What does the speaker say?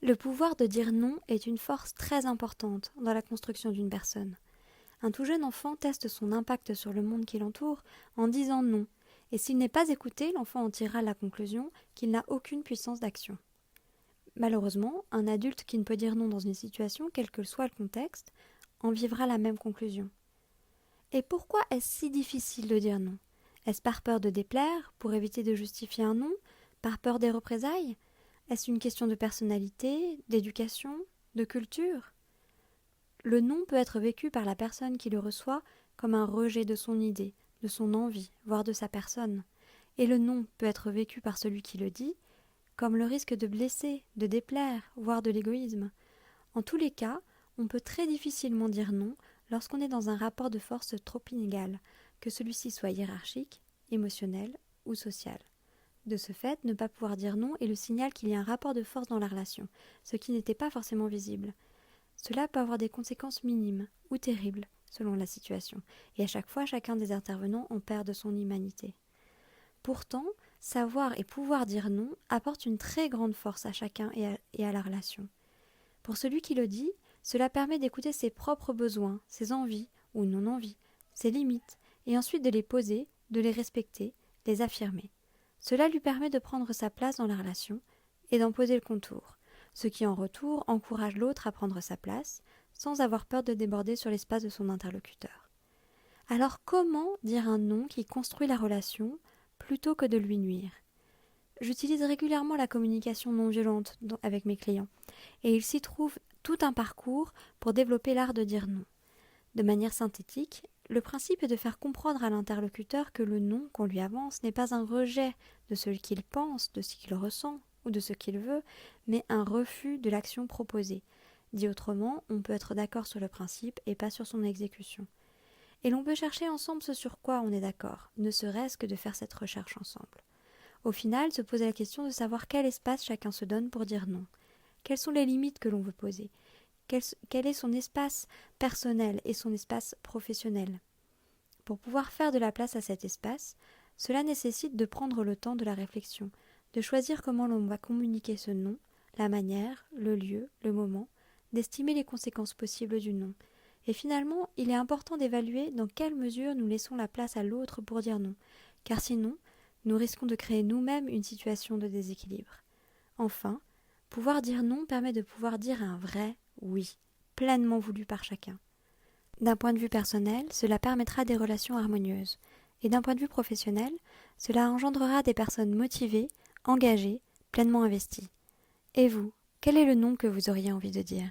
Le pouvoir de dire non est une force très importante dans la construction d'une personne. Un tout jeune enfant teste son impact sur le monde qui l'entoure en disant non, et s'il n'est pas écouté, l'enfant en tirera la conclusion qu'il n'a aucune puissance d'action. Malheureusement, un adulte qui ne peut dire non dans une situation, quel que soit le contexte, en vivra la même conclusion. Et pourquoi est-ce si difficile de dire non? Est-ce par peur de déplaire, pour éviter de justifier un non, par peur des représailles? Est-ce une question de personnalité, d'éducation, de culture? Le non peut être vécu par la personne qui le reçoit comme un rejet de son idée, de son envie, voire de sa personne. Et le non peut être vécu par celui qui le dit comme le risque de blesser, de déplaire, voire de l'égoïsme. En tous les cas, on peut très difficilement dire non lorsqu'on est dans un rapport de force trop inégal, que celui-ci soit hiérarchique, émotionnel ou social. De ce fait, ne pas pouvoir dire non est le signal qu'il y a un rapport de force dans la relation, ce qui n'était pas forcément visible. Cela peut avoir des conséquences minimes ou terribles, selon la situation, et à chaque fois, chacun des intervenants en perd de son humanité. Pourtant, savoir et pouvoir dire non apporte une très grande force à chacun et à la relation. Pour celui qui le dit, cela permet d'écouter ses propres besoins, ses envies ou non-envies, ses limites, et ensuite de les poser, de les respecter, les affirmer. Cela lui permet de prendre sa place dans la relation et d'en poser le contour, ce qui en retour encourage l'autre à prendre sa place, sans avoir peur de déborder sur l'espace de son interlocuteur. Alors comment dire un non qui construit la relation plutôt que de lui nuire? J'utilise régulièrement la communication non violente avec mes clients, et il s'y trouve tout un parcours pour développer l'art de dire non. De manière synthétique, le principe est de faire comprendre à l'interlocuteur que le non qu'on lui avance n'est pas un rejet de ce qu'il pense, de ce qu'il ressent ou de ce qu'il veut, mais un refus de l'action proposée. Dit autrement, on peut être d'accord sur le principe et pas sur son exécution. Et l'on peut chercher ensemble ce sur quoi on est d'accord, ne serait-ce que de faire cette recherche ensemble. Au final, se poser la question de savoir quel espace chacun se donne pour dire non. Quelles sont les limites que l'on veut poser? Quel est son espace personnel et son espace professionnel? Pour pouvoir faire de la place à cet espace, cela nécessite de prendre le temps de la réflexion, de choisir comment l'on va communiquer ce non, la manière, le lieu, le moment, d'estimer les conséquences possibles du non. Et finalement, il est important d'évaluer dans quelle mesure nous laissons la place à l'autre pour dire non, car sinon, nous risquons de créer nous-mêmes une situation de déséquilibre. Enfin, pouvoir dire non permet de pouvoir dire un vrai oui, pleinement voulu par chacun. D'un point de vue personnel, cela permettra des relations harmonieuses. Et d'un point de vue professionnel, cela engendrera des personnes motivées, engagées, pleinement investies. Et vous, quel est le non que vous auriez envie de dire ?